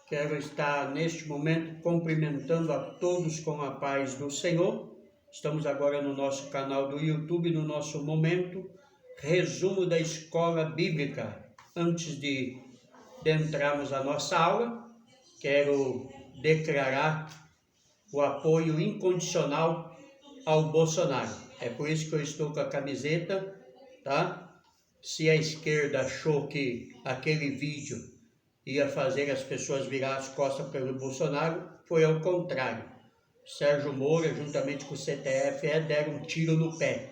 Quero estar neste momento cumprimentando a todos com a paz do Senhor. Estamos agora no nosso canal do YouTube, no nosso momento resumo da escola bíblica. Antes de entrarmos na nossa aula, quero declarar o apoio incondicional ao Bolsonaro. É por isso que eu estou com a camiseta, tá? Se a esquerda achou que aquele vídeo ia fazer as pessoas virar as costas pelo Bolsonaro, foi ao contrário. Sérgio Moro, juntamente com o CTF, deram um tiro no pé.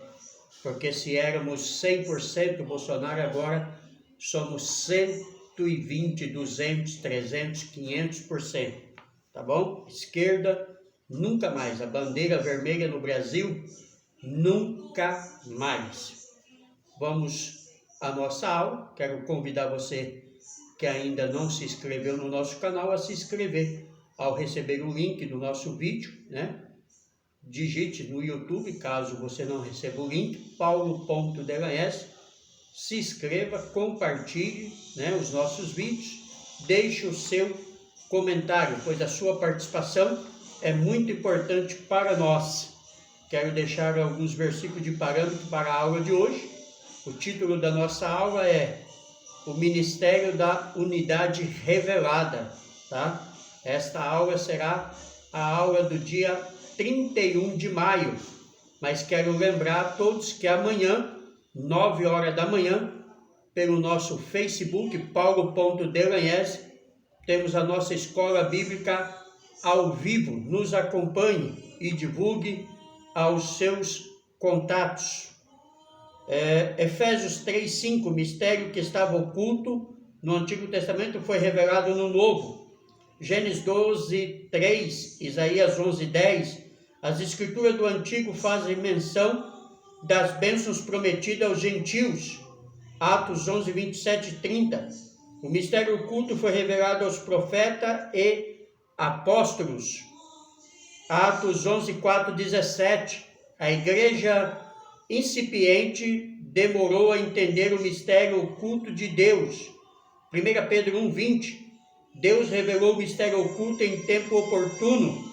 Porque se éramos 100% Bolsonaro, agora somos 120, 200, 300, 500%. Tá bom? Esquerda, nunca mais. A bandeira vermelha no Brasil, nunca mais. Vamos à nossa aula. Quero convidar você que ainda não se inscreveu no nosso canal a se inscrever ao receber o link do nosso vídeo, né? Digite no YouTube, caso você não receba o link, paulo.delanhece, se inscreva, compartilhe, né, os nossos vídeos, deixe o seu comentário, pois a sua participação é muito importante para nós. Quero deixar alguns versículos de parâmetro para a aula de hoje. O título da nossa aula é o Ministério da Unidade Revelada, tá? Esta aula será a aula do dia 31 de maio, mas quero lembrar a todos que amanhã, 9 horas da manhã, pelo nosso Facebook, paulo.delanhese, temos a nossa escola bíblica ao vivo. Nos acompanhe e divulgue aos seus contatos. Efésios 3:5, mistério que estava oculto no Antigo Testamento foi revelado no Novo. Gênesis 12:3, Isaías 11:10, as escrituras do Antigo fazem menção das bênçãos prometidas aos gentios. Atos 11:27-30, o mistério oculto foi revelado aos profetas e apóstolos. Atos 11:4-17, a igreja incipiente demorou a entender o mistério oculto de Deus. 1 Pedro 1:20, Deus revelou o mistério oculto em tempo oportuno.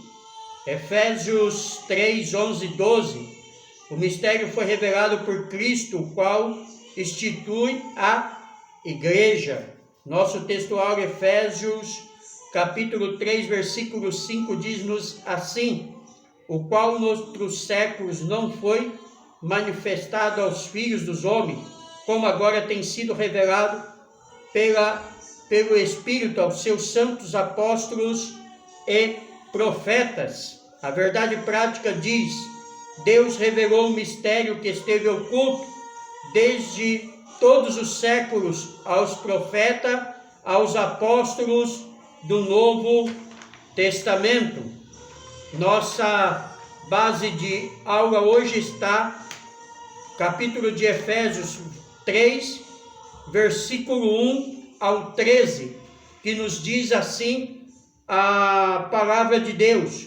Efésios 3:11-12, o mistério foi revelado por Cristo, o qual institui a igreja. Nosso textual Efésios capítulo 3, versículo 5 diz-nos assim: o qual noutros séculos não foi manifestado aos filhos dos homens, como agora tem sido revelado pelo Espírito aos seus santos apóstolos e profetas. A verdade prática diz: Deus revelou o mistério que esteve oculto desde todos os séculos aos profetas, aos apóstolos do Novo Testamento. Nossa base de aula hoje está capítulo de Efésios 3, versículo 1 ao 13, que nos diz assim a palavra de Deus: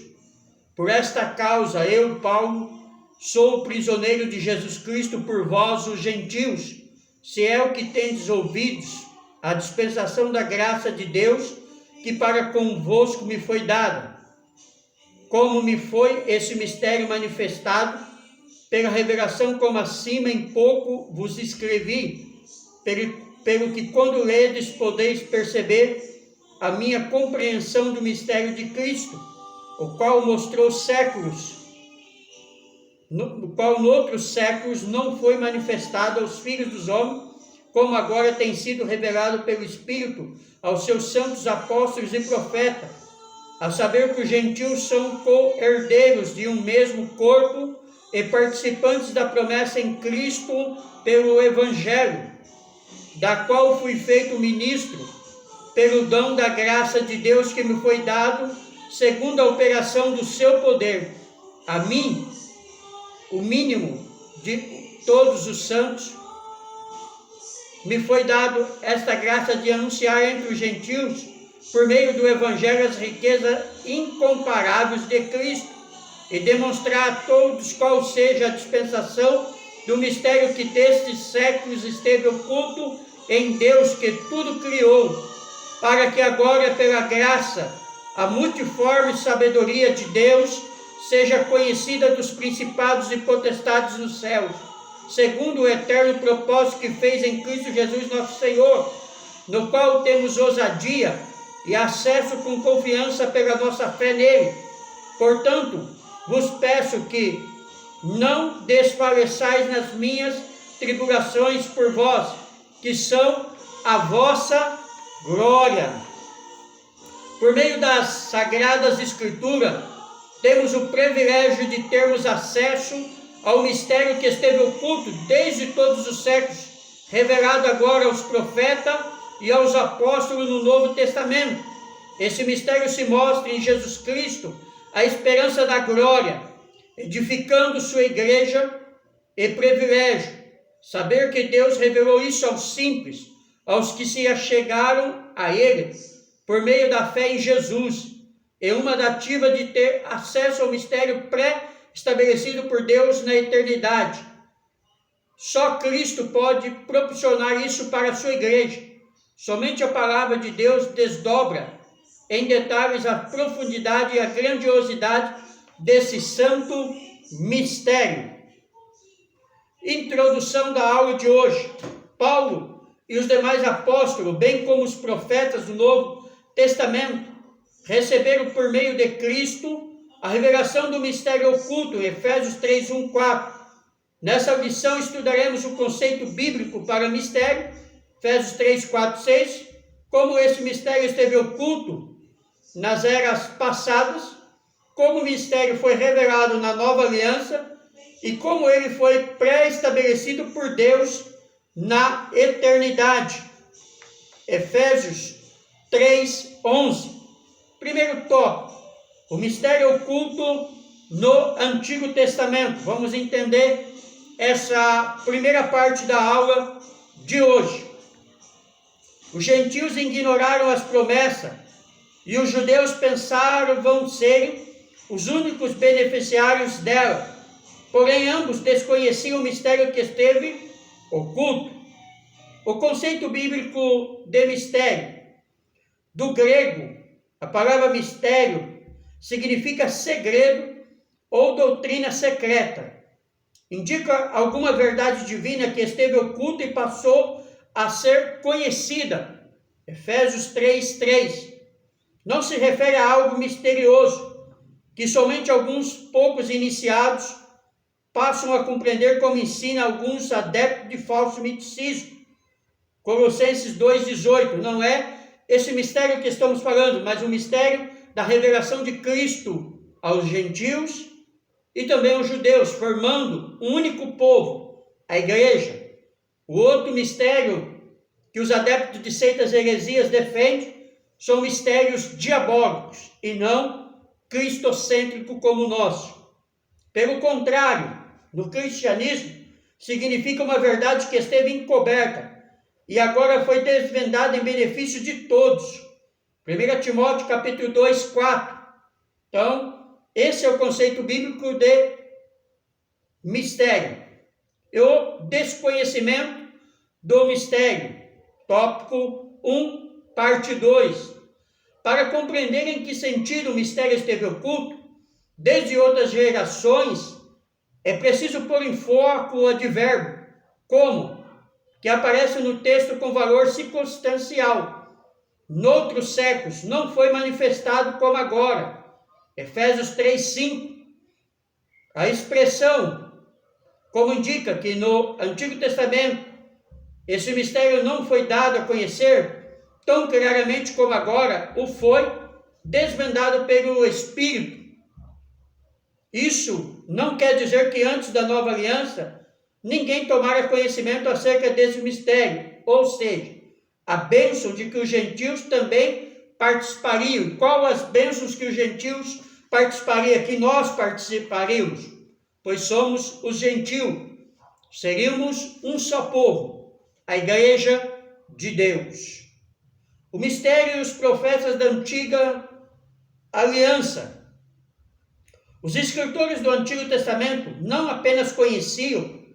por esta causa eu, Paulo, sou prisioneiro de Jesus Cristo por vós, os gentios, se é o que tendes ouvidos, a dispensação da graça de Deus, que para convosco me foi dada, como me foi esse mistério manifestado, pela revelação como acima em pouco vos escrevi, pelo que quando ledes podeis perceber a minha compreensão do mistério de Cristo, o qual mostrou séculos, no qual noutros séculos não foi manifestado aos filhos dos homens, como agora tem sido revelado pelo Espírito aos seus santos apóstolos e profetas, a saber que os gentios são co-herdeiros de um mesmo corpo e participantes da promessa em Cristo pelo Evangelho, da qual fui feito ministro, pelo dom da graça de Deus que me foi dado, segundo a operação do seu poder. A mim, o mínimo de todos os santos, me foi dado esta graça de anunciar entre os gentios, por meio do Evangelho, as riquezas incomparáveis de Cristo, e demonstrar a todos qual seja a dispensação do mistério que destes séculos esteve oculto em Deus, que tudo criou, para que agora, pela graça, a multiforme sabedoria de Deus seja conhecida dos principados e potestades nos céus, segundo o eterno propósito que fez em Cristo Jesus nosso Senhor, no qual temos ousadia e acesso com confiança pela nossa fé nele. Portanto, vos peço que não desfaleçais nas minhas tribulações por vós, que são a vossa glória. Por meio das Sagradas Escrituras, temos o privilégio de termos acesso ao mistério que esteve oculto desde todos os séculos, revelado agora aos profetas e aos apóstolos no Novo Testamento. Esse mistério se mostra em Jesus Cristo, a esperança da glória, edificando sua igreja, e privilégio saber que Deus revelou isso aos simples, aos que se achegaram a Ele, por meio da fé em Jesus, e uma dativa de ter acesso ao mistério pré-estabelecido por Deus na eternidade. Só Cristo pode proporcionar isso para a sua igreja. Somente a palavra de Deus desdobra em detalhes a profundidade e a grandiosidade desse santo mistério. Introdução da aula de hoje. Paulo e os demais apóstolos, bem como os profetas do Novo Testamento, receberam por meio de Cristo a revelação do mistério oculto, Efésios 3, 1, 4. Nessa lição estudaremos o conceito bíblico para mistério, Efésios 3, 4, 6, como esse mistério esteve oculto nas eras passadas, como o mistério foi revelado na nova aliança e como ele foi pré-estabelecido por Deus na eternidade. Efésios 3, 11. Primeiro tópico, o mistério oculto no Antigo Testamento. Vamos entender essa primeira parte da aula de hoje. Os gentios ignoraram as promessas e os judeus pensaram vão ser os únicos beneficiários dela. Porém, ambos desconheciam o mistério que esteve oculto. O conceito bíblico de mistério, do grego, a palavra mistério significa segredo ou doutrina secreta. Indica alguma verdade divina que esteve oculta e passou a ser conhecida. Efésios 3, 3. Não se refere a algo misterioso, que somente alguns poucos iniciados passam a compreender, como ensina alguns adeptos de falso misticismo. Colossenses 2,18. Não é esse mistério que estamos falando, mas o mistério da revelação de Cristo aos gentios e também aos judeus, formando um único povo, a igreja. O outro mistério que os adeptos de seitas e heresias defendem são mistérios diabólicos e não cristocêntricos como o nosso. Pelo contrário, no cristianismo, significa uma verdade que esteve encoberta e agora foi desvendada em benefício de todos. 1 Timóteo capítulo 2, 4. Então, esse é o conceito bíblico de mistério. E o desconhecimento do mistério. Tópico 1, parte 2. Para compreender em que sentido o mistério esteve oculto, desde outras gerações, é preciso pôr em foco o advérbio, como, que aparece no texto com valor circunstancial. Noutros séculos não foi manifestado como agora. Efésios 3, 5. A expressão, como indica que no Antigo Testamento, esse mistério não foi dado a conhecer tão claramente como agora o foi, desvendado pelo Espírito. Isso não quer dizer que antes da nova aliança ninguém tomara conhecimento acerca desse mistério, ou seja, a bênção de que os gentios também participariam. Qual as bênçãos que os gentios participariam, que nós participaríamos? Pois somos os gentios, seríamos um só povo, a igreja de Deus. O mistério e os profetas da antiga aliança. Os escritores do Antigo Testamento não apenas conheciam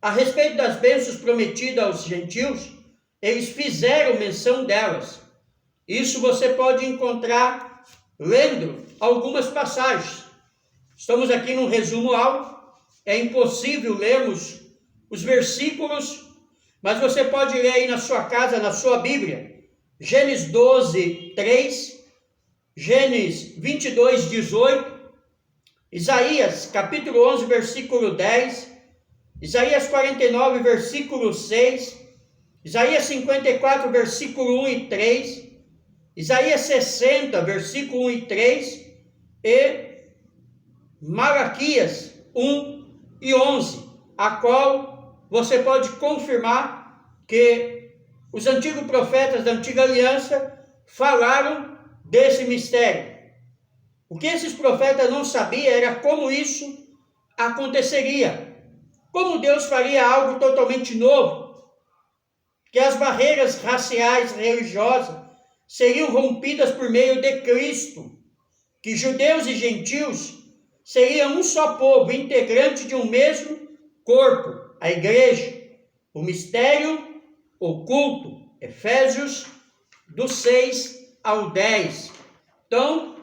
a respeito das bênçãos prometidas aos gentios, eles fizeram menção delas. Isso você pode encontrar lendo algumas passagens. Estamos aqui num resumo áudio, é impossível lermos os versículos, mas você pode ler aí na sua casa, na sua Bíblia, Gênesis 12, 3, Gênesis 22, 18, Isaías capítulo 11, versículo 10, Isaías 49, versículo 6, Isaías 54, versículo 1 e 3, Isaías 60, versículo 1 e 3 e Malaquias 1 e 11, a qual você pode confirmar que os antigos profetas da antiga aliança falaram desse mistério. O que esses profetas não sabiam era como isso aconteceria, como Deus faria algo totalmente novo, que as barreiras raciais, religiosas, seriam rompidas por meio de Cristo, que judeus e gentios seriam um só povo, integrante de um mesmo corpo, a igreja, o mistério oculto, Efésios do 6 ao 10. Então,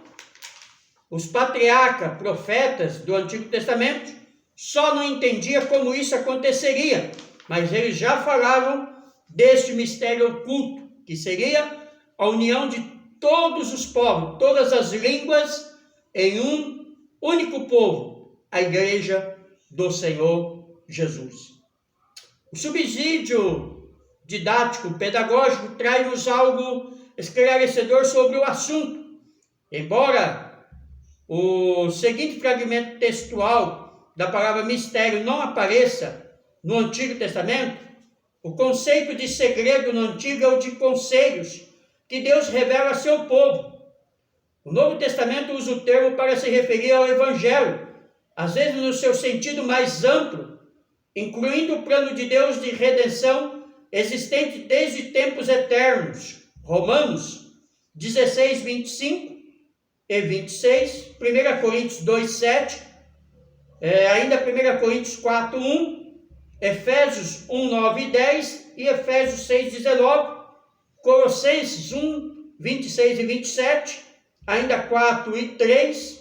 os patriarcas, profetas do Antigo Testamento, só não entendiam como isso aconteceria, mas eles já falavam deste mistério oculto, que seria a união de todos os povos, todas as línguas, em um único povo, a igreja do Senhor Jesus. O subsídio didático, pedagógico, traz-nos algo esclarecedor sobre o assunto. Embora o seguinte fragmento textual da palavra mistério não apareça no Antigo Testamento, o conceito de segredo no Antigo é o de conselhos que Deus revela a seu povo. O Novo Testamento usa o termo para se referir ao Evangelho, às vezes no seu sentido mais amplo, incluindo o plano de Deus de redenção existente desde tempos eternos. Romanos 16, 25 e 26, 1 Coríntios 2, 7, ainda 1 Coríntios 4, 1, Efésios 1, 9 e 10 e Efésios 6, 19, Colossenses 1, 26 e 27, ainda 4 e 3,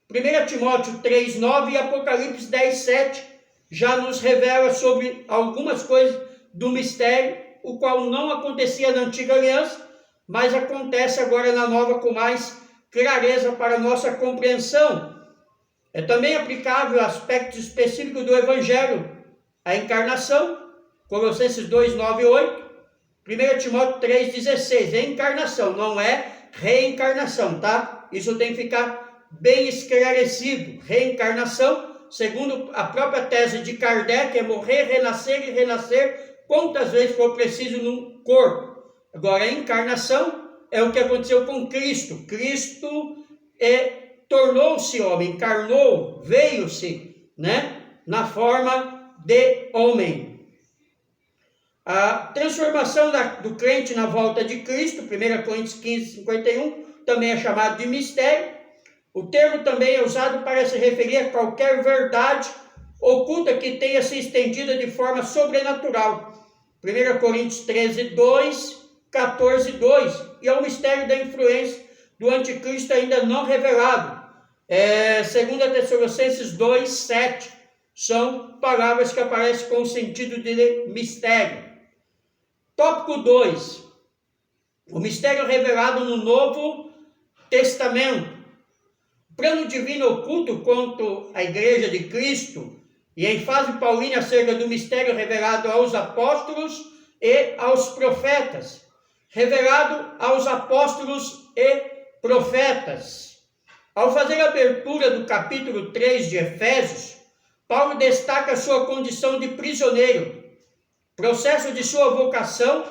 1 Timóteo 3, 9 e Apocalipse 10, 7, já nos revela sobre algumas coisas do mistério, o qual não acontecia na antiga aliança, mas acontece agora na nova com mais clareza para a nossa compreensão. É também aplicável a aspectos específicos do Evangelho, a encarnação, Colossenses 2, 9 e 8, 1 Timóteo 3, 16, é encarnação, não é reencarnação, tá? Isso tem que ficar bem esclarecido. Reencarnação, segundo a própria tese de Kardec, é morrer, renascer e renascer quantas vezes for preciso no corpo. Agora, a encarnação é o que aconteceu com Cristo. Cristo tornou-se homem, encarnou, veio-se, na forma de homem. A transformação do crente na volta de Cristo, 1 Coríntios 15, 51, também é chamado de mistério. O termo também é usado para se referir a qualquer verdade oculta que tenha se estendida de forma sobrenatural. 1 Coríntios 13, 2, 14, 2. E ao mistério da influência do anticristo ainda não revelado. 2 Tessalonicenses 2, 7. São palavras que aparecem com o sentido de mistério. Tópico 2. O mistério revelado no Novo Testamento. O plano divino oculto quanto à Igreja de Cristo e a ênfase paulina acerca do mistério revelado aos apóstolos e aos profetas. Revelado aos apóstolos e profetas. Ao fazer a abertura do capítulo 3 de Efésios, Paulo destaca sua condição de prisioneiro, processo de sua vocação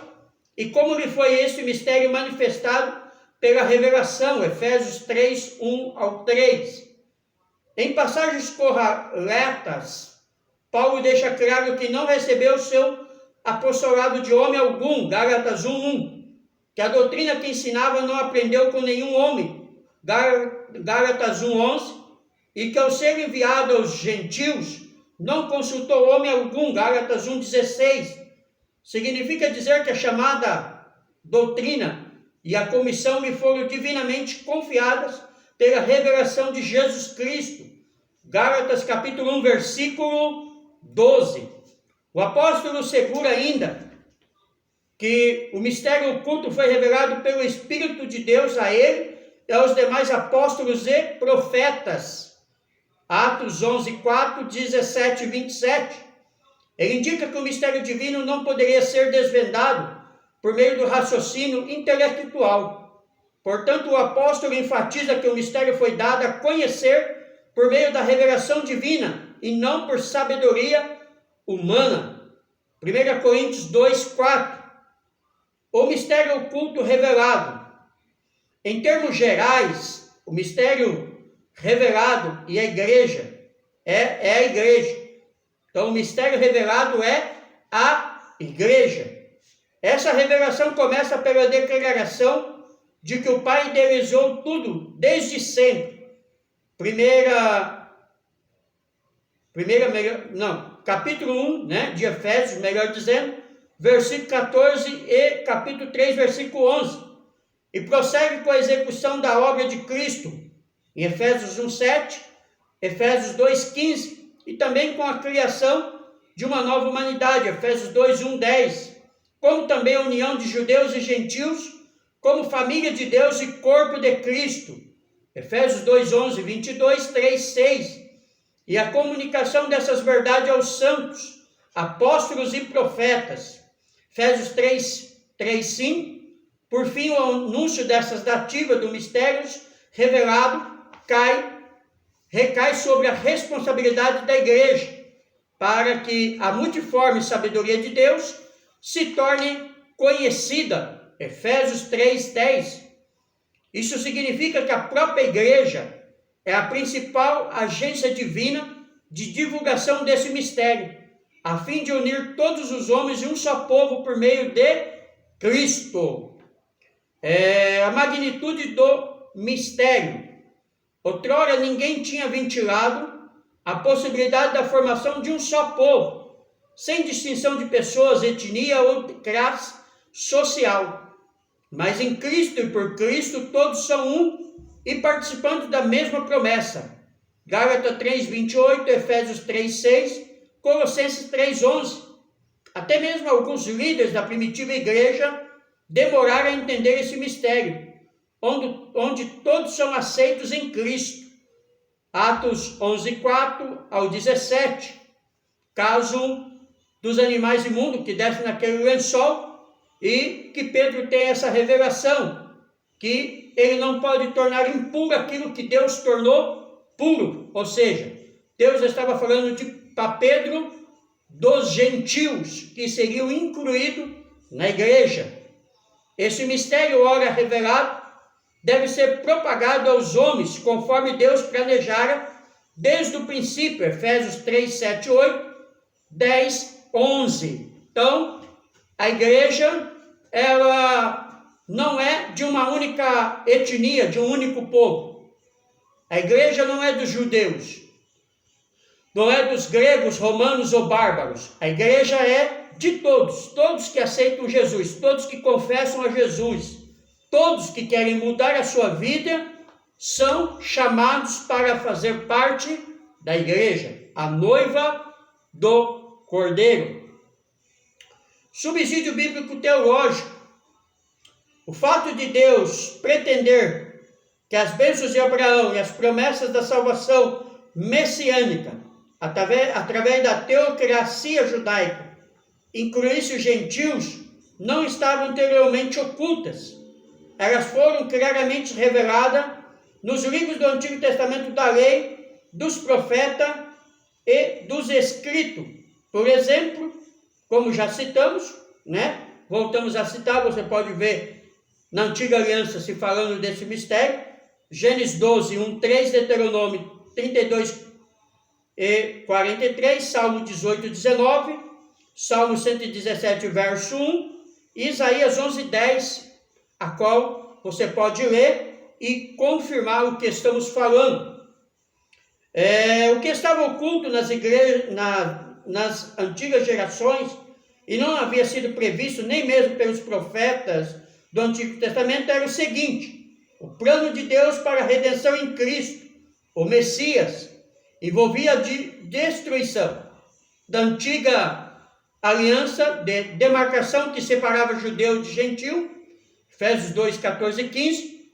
e como lhe foi este mistério manifestado pela revelação, Efésios 3, 1 ao 3. Em passagens correlatas, Paulo deixa claro que não recebeu seu apostolado de homem algum, Gálatas 1, 1, que a doutrina que ensinava não aprendeu com nenhum homem, Gálatas 1, 11, e que ao ser enviado aos gentios, não consultou homem algum, Gálatas 1, 16. Significa dizer que a chamada doutrina e a comissão lhe foram divinamente confiadas pela revelação de Jesus Cristo. Gálatas capítulo 1, versículo 12. O apóstolo segura ainda que o mistério oculto foi revelado pelo Espírito de Deus a ele e aos demais apóstolos e profetas. Atos 11, 4, 17 e 27. Ele indica que o mistério divino não poderia ser desvendado por meio do raciocínio intelectual. Portanto, o apóstolo enfatiza que o mistério foi dado a conhecer por meio da revelação divina e não por sabedoria humana. 1 Coríntios 2, 4. O mistério oculto revelado. Em termos gerais, o mistério revelado e a igreja é a igreja. Então, o mistério revelado é a igreja. Essa revelação começa pela declaração de que o Pai idealizou tudo desde sempre. Capítulo 1, de Efésios, melhor dizendo, versículo 14 e capítulo 3, versículo 11. E prossegue com a execução da obra de Cristo, em Efésios 1, 7, Efésios 2, 15, e também com a criação de uma nova humanidade, Efésios 2, 1, 10, como também a união de judeus e gentios, como família de Deus e corpo de Cristo, Efésios 2, 11, 22, 3, 6, e a comunicação dessas verdades aos santos, apóstolos e profetas, Efésios 3, 5, por fim, o anúncio dessas dativas do mistério revelado recai sobre a responsabilidade da igreja, para que a multiforme sabedoria de Deus se torne conhecida. Efésios 3, 10. Isso significa que a própria igreja é a principal agência divina de divulgação desse mistério, a fim de unir todos os homens em um só povo por meio de Cristo. A magnitude do mistério. Outrora ninguém tinha ventilado a possibilidade da formação de um só povo, sem distinção de pessoas, etnia ou classe social. Mas em Cristo e por Cristo todos são um e participantes da mesma promessa. Gálatas 3, 28, Efésios 3, 6, Colossenses 3, 11. Até mesmo alguns líderes da primitiva igreja demoraram a entender esse mistério, onde todos são aceitos em Cristo. Atos 11, 4 ao 17. Caso dos animais imundos que descem naquele lençol, e que Pedro tem essa revelação, que ele não pode tornar impuro aquilo que Deus tornou puro. Ou seja, Deus estava falando para Pedro dos gentios, que seriam incluídos na igreja. Esse mistério, ora revelado, deve ser propagado aos homens, conforme Deus planejara desde o princípio. Efésios 3, 7, 8, 10, 11. Então, a igreja, ela não é de uma única etnia, de um único povo. A igreja não é dos judeus, não é dos gregos, romanos ou bárbaros. A igreja é de todos que aceitam Jesus, todos que confessam a Jesus, todos que querem mudar a sua vida, são chamados para fazer parte da igreja, a noiva do Cordeiro. Subsídio bíblico teológico. O fato de Deus pretender que as bênçãos de Abraão e as promessas da salvação messiânica, através da teocracia judaica, incluísse os gentios, não estavam anteriormente ocultas. Elas foram claramente reveladas nos livros do Antigo Testamento da lei, dos profetas e dos escritos. Por exemplo, como já citamos, voltamos a citar, você pode ver na Antiga Aliança se falando desse mistério, Gênesis 12, 1, 3, Deuteronômio 32 e 43, Salmo 18, 19, Salmo 117, verso 1, e Isaías 11, 10, a qual você pode ler e confirmar o que estamos falando. O que estava oculto nas igrejas, nas antigas gerações, e não havia sido previsto nem mesmo pelos profetas do Antigo Testamento era o seguinte: o plano de Deus para a redenção em Cristo, o Messias, envolvia a destruição da antiga aliança de demarcação que separava judeu de gentil, Efésios 2, 14 e 15,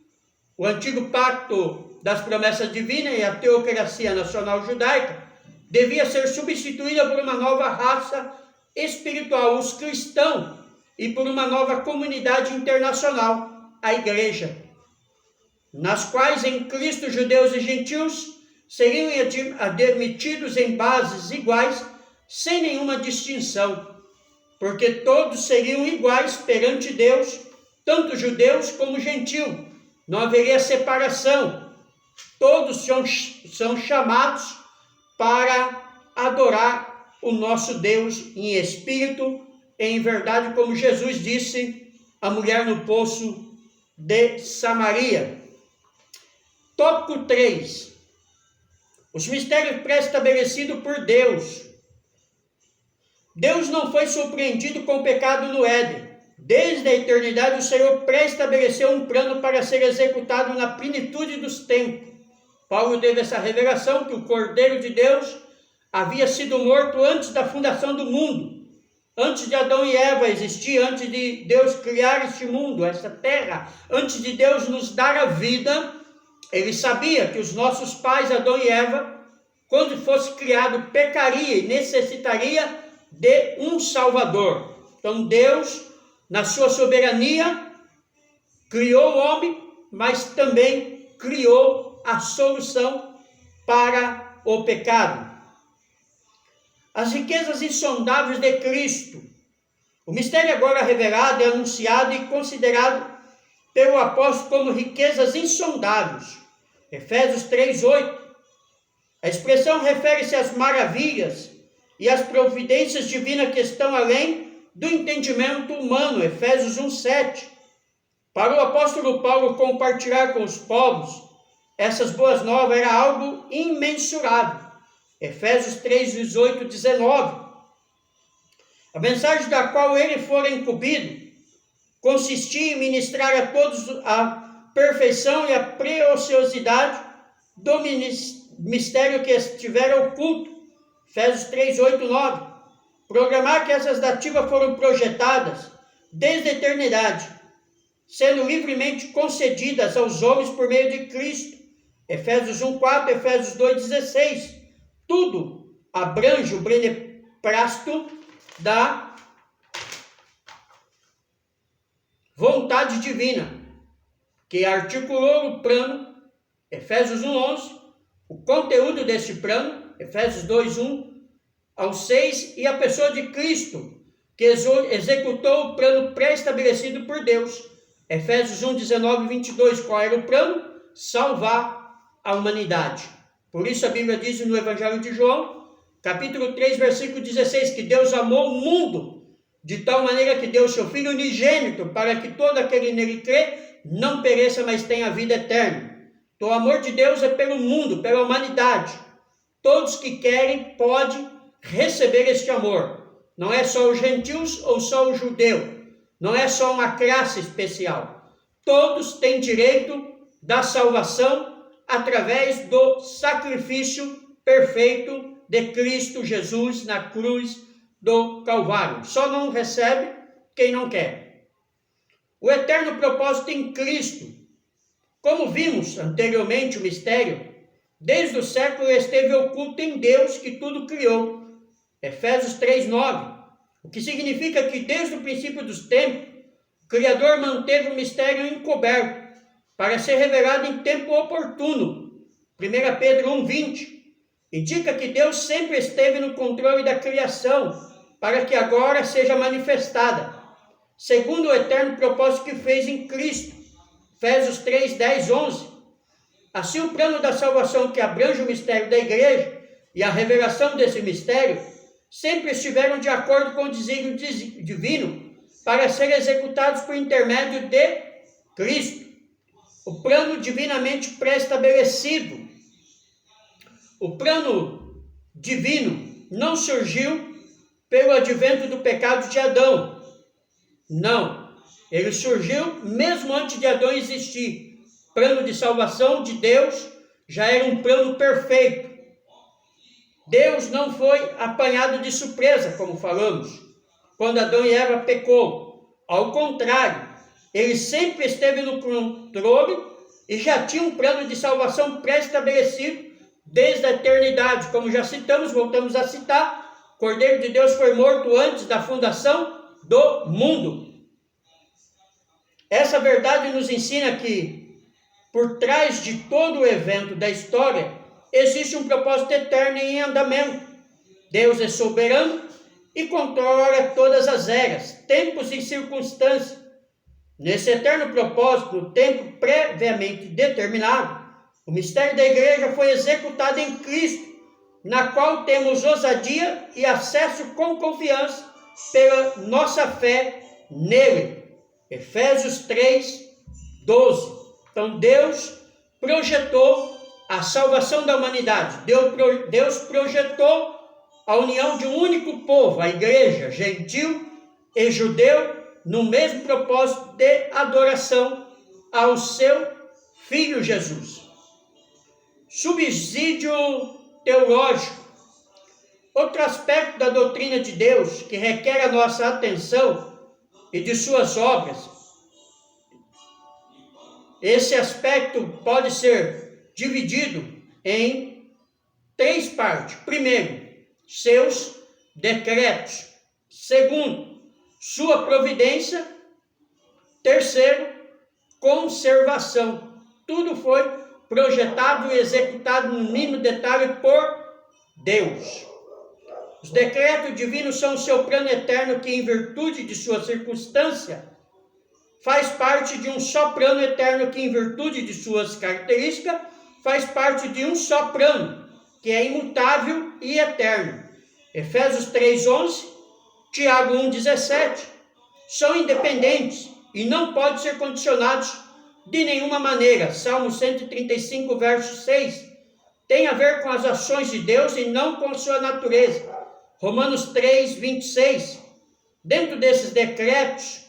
o antigo pacto das promessas divinas e a teocracia nacional judaica devia ser substituída por uma nova raça espiritual, os cristãos, e por uma nova comunidade internacional, a igreja, nas quais em Cristo judeus e gentios seriam admitidos em bases iguais, sem nenhuma distinção, porque todos seriam iguais perante Deus, tanto judeus como gentios. Não haveria separação. Todos são chamados para adorar o nosso Deus em espírito e em verdade, como Jesus disse à mulher no poço de Samaria. Tópico 3. Os mistérios pré-estabelecidos por Deus. Deus não foi surpreendido com o pecado no Éden. Desde a eternidade, o Senhor pré-estabeleceu um plano para ser executado na plenitude dos tempos. Paulo teve essa revelação que o Cordeiro de Deus havia sido morto antes da fundação do mundo. Antes de Adão e Eva existir, antes de Deus criar este mundo, essa terra, antes de Deus nos dar a vida, ele sabia que os nossos pais, Adão e Eva, quando fosse criado, pecaria e necessitaria de um Salvador. Então Deus, na sua soberania, criou o homem, mas também criou a solução para o pecado. As riquezas insondáveis de Cristo. O mistério agora revelado é anunciado e considerado pelo apóstolo como riquezas insondáveis. Efésios 3:8. A expressão refere-se às maravilhas e às providências divinas que estão além do entendimento humano. Efésios 1:7. Para o apóstolo Paulo compartilhar com os povos essas boas novas era algo imensurável. Efésios 3:18, 19. A mensagem da qual ele fora incumbido consistia em ministrar a todos a perfeição e a preciosidade do mistério que estivera oculto. Efésios 3:8, 9. Programar que essas dativas foram projetadas desde a eternidade, sendo livremente concedidas aos homens por meio de Cristo. Efésios 1:4, Efésios 2:16. Tudo abrange o beneplácito da vontade divina, que articulou o plano, Efésios 1:11, o conteúdo desse plano, Efésios 2:1 ao 6, e a pessoa de Cristo, que executou o plano pré-estabelecido por Deus, Efésios 1:19 e 22. Qual era o plano? Salvar a humanidade. Por isso a Bíblia diz no Evangelho de João, capítulo 3, versículo 16, que Deus amou o mundo de tal maneira que deu seu Filho unigênito, para que todo aquele nele crê não pereça, mas tenha vida eterna. Então o amor de Deus é pelo mundo, pela humanidade. Todos que querem podem receber este amor. Não é só os gentios ou só o judeu. Não é só uma classe especial. Todos têm direito da salvação através do sacrifício perfeito de Cristo Jesus na cruz do Calvário. Só não recebe quem não quer. O eterno propósito em Cristo. Como vimos anteriormente, o mistério, desde o século esteve oculto em Deus que tudo criou. Efésios 3:9. O que significa que desde o princípio dos tempos, o Criador manteve o mistério encoberto, para ser revelado em tempo oportuno. 1 Pedro 1:20 indica que Deus sempre esteve no controle da criação, para que agora seja manifestada, segundo o eterno propósito que fez em Cristo. Efésios 3:10, 11. Assim, o plano da salvação que abrange o mistério da igreja e a revelação desse mistério sempre estiveram de acordo com o desígnio divino para serem executados por intermédio de Cristo. O plano divinamente pré-estabelecido. O plano divino não surgiu pelo advento do pecado de Adão. Não. Ele surgiu mesmo antes de Adão existir. O plano de salvação de Deus já era um plano perfeito. Deus não foi apanhado de surpresa, como falamos, quando Adão e Eva pecou. Ao contrário, ele sempre esteve no controle e já tinha um plano de salvação pré-estabelecido desde a eternidade. Como já citamos, voltamos a citar, o Cordeiro de Deus foi morto antes da fundação do mundo. Essa verdade nos ensina que, por trás de todo o evento da história, existe um propósito eterno em andamento. Deus é soberano e controla todas as eras, tempos e circunstâncias. Nesse eterno propósito, no tempo previamente determinado, o mistério da igreja foi executado em Cristo, na qual temos ousadia e acesso com confiança pela nossa fé nele. Efésios 3, 12. Então Deus projetou a salvação da humanidade. Deus projetou a união de um único povo, a igreja, gentil e judeu, no mesmo propósito de adoração ao seu Filho Jesus. Subsídio teológico. Outro aspecto da doutrina de Deus que requer a nossa atenção e de suas obras. Esse aspecto pode ser dividido em 3 partes. Primeiro, seus decretos. Segundo, sua providência. Terceiro, conservação. Tudo foi projetado e executado no mínimo detalhe por Deus. Os decretos divinos são o seu plano eterno que, em virtude de sua circunstância, faz parte de um só plano eterno que, em virtude de suas características, faz parte de um só plano, que é imutável e eterno. Efésios 3:11, Tiago 1:17, são independentes e não podem ser condicionados de nenhuma maneira. Salmo 135, verso 6, tem a ver com as ações de Deus e não com a sua natureza. Romanos 3:26, dentro desses decretos,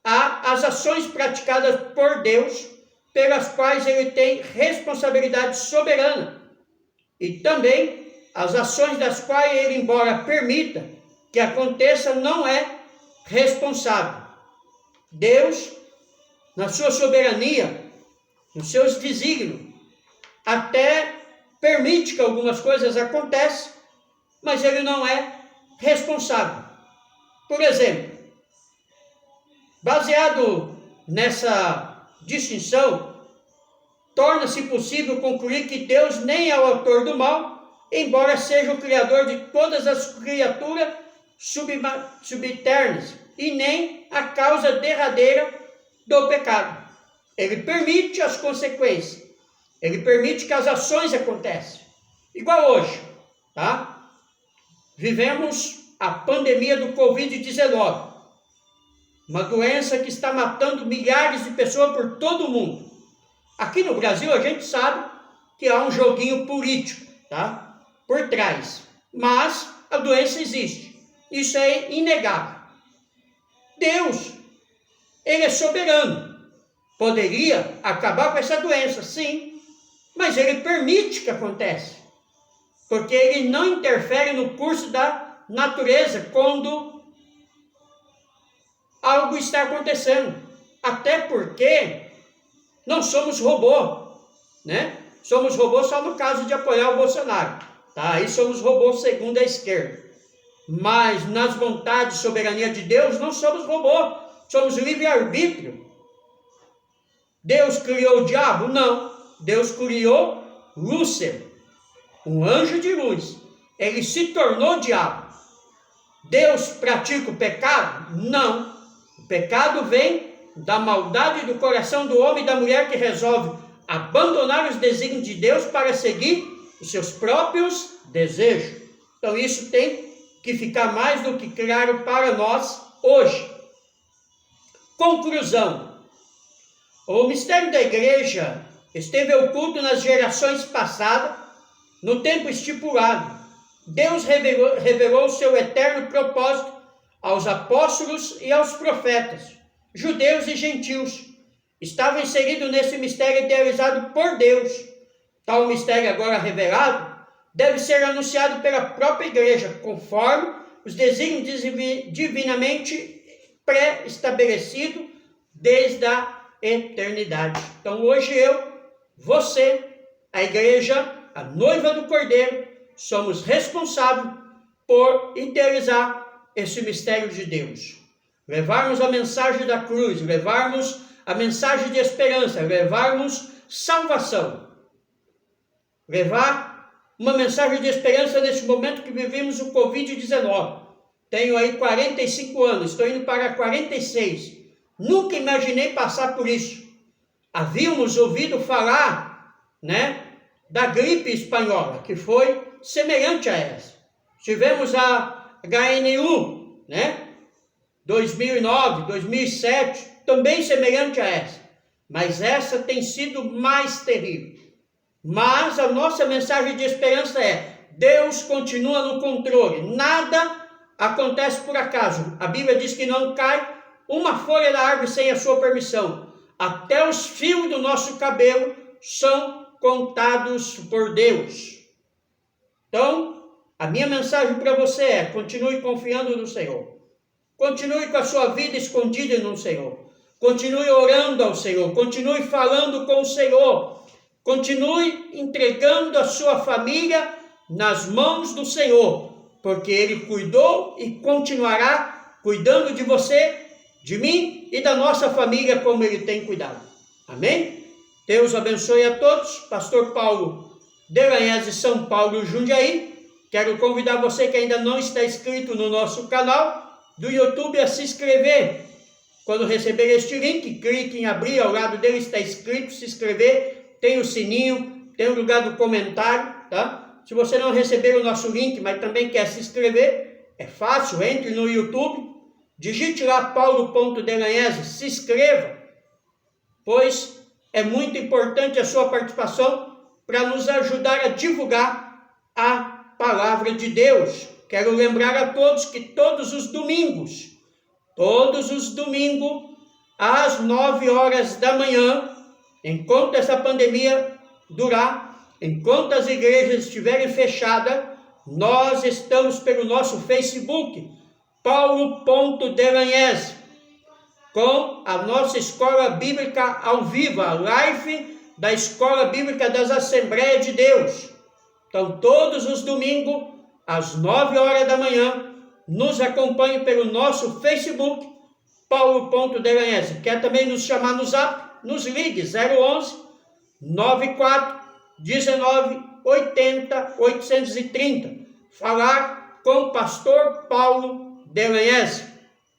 há as ações praticadas por Deus, pelas quais ele tem responsabilidade soberana, e também as ações das quais ele, embora permita que aconteça, não é responsável. Deus, na sua soberania, nos seus desígnios, até permite que algumas coisas aconteçam, mas ele não é responsável. Por exemplo, baseado nessa distinção, torna-se possível concluir que Deus nem é o autor do mal, embora seja o criador de todas as criaturas subterrâneas, e nem a causa derradeira do pecado. Ele permite as consequências, ele permite que as ações aconteçam. Igual hoje, tá? Vivemos a pandemia do Covid-19, uma doença que está matando milhares de pessoas por todo o mundo. Aqui no Brasil a gente sabe que há um joguinho político, tá? Por trás, mas a doença existe, isso é inegável. Deus, ele é soberano, poderia acabar com essa doença, sim, mas ele permite que aconteça, porque ele não interfere no curso da natureza quando algo está acontecendo, até porque não somos robô, né? Somos robôs só no caso de apoiar o Bolsonaro, tá? Aí somos robôs segundo a esquerda. Mas nas vontades e soberania de Deus não somos robôs, somos livre-arbítrio. Deus criou o diabo? Não. Deus criou Lúcifer, um anjo de luz. Ele se tornou diabo. Deus pratica o pecado? Não. O pecado vem da maldade do coração do homem e da mulher que resolve abandonar os desígnios de Deus para seguir os seus próprios desejos. Então isso tem que ficar mais do que claro para nós hoje. Conclusão. O mistério da igreja esteve oculto nas gerações passadas, no tempo estipulado. Deus revelou o seu eterno propósito aos apóstolos e aos profetas, judeus e gentios. Estavam inseridos nesse mistério idealizado por Deus. Tal mistério agora revelado deve ser anunciado pela própria igreja, conforme os desígnios divinamente pré-estabelecidos desde a eternidade. Então hoje você, a igreja, a noiva do Cordeiro, somos responsáveis por idealizar esse mistério de Deus. Levarmos a mensagem da cruz, levarmos a mensagem de esperança, levarmos salvação. Levar uma mensagem de esperança nesse momento que vivemos o Covid-19. Tenho aí 45 anos, estou indo para 46. Nunca imaginei passar por isso. Havíamos ouvido falar, da gripe espanhola, que foi semelhante a essa. Tivemos a HN1, 2009, 2007, também semelhante a essa. Mas essa tem sido mais terrível. Mas a nossa mensagem de esperança é: Deus continua no controle. Nada acontece por acaso. A Bíblia diz que não cai uma folha da árvore sem a sua permissão. Até os fios do nosso cabelo são contados por Deus. Então, a minha mensagem para você é: continue confiando no Senhor. Continue com a sua vida escondida no Senhor. Continue orando ao Senhor. Continue falando com o Senhor. Continue entregando a sua família nas mãos do Senhor, porque Ele cuidou e continuará cuidando de você, de mim e da nossa família, como Ele tem cuidado. Amém? Deus abençoe a todos. Pastor Paulo Delanhese, São Paulo, Jundiaí. Quero convidar você que ainda não está inscrito no nosso canal do YouTube a se inscrever. Quando receber este link, clique em abrir, ao lado dele está escrito se inscrever. Tem o sininho, tem o lugar do comentário, tá? Se você não receber o nosso link, mas também quer se inscrever, é fácil, entre no YouTube, digite lá paulo.delanhese, se inscreva, pois é muito importante a sua participação para nos ajudar a divulgar a palavra de Deus. Quero lembrar a todos que todos os domingos, às 9 horas da manhã, enquanto essa pandemia durar, enquanto as igrejas estiverem fechadas, nós estamos pelo nosso Facebook, paulo.delanhese, com a nossa escola bíblica ao vivo, a live da Escola Bíblica das Assembleias de Deus. Então, todos os domingos, às 9 horas da manhã, nos acompanhe pelo nosso Facebook, paulo.delanhese. Quer também nos chamar no Zap? Nos ligue 011 94 19 80 830. Falar com o pastor Paulo Delanhese.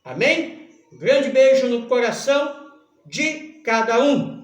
Amém? Grande beijo no coração de cada um.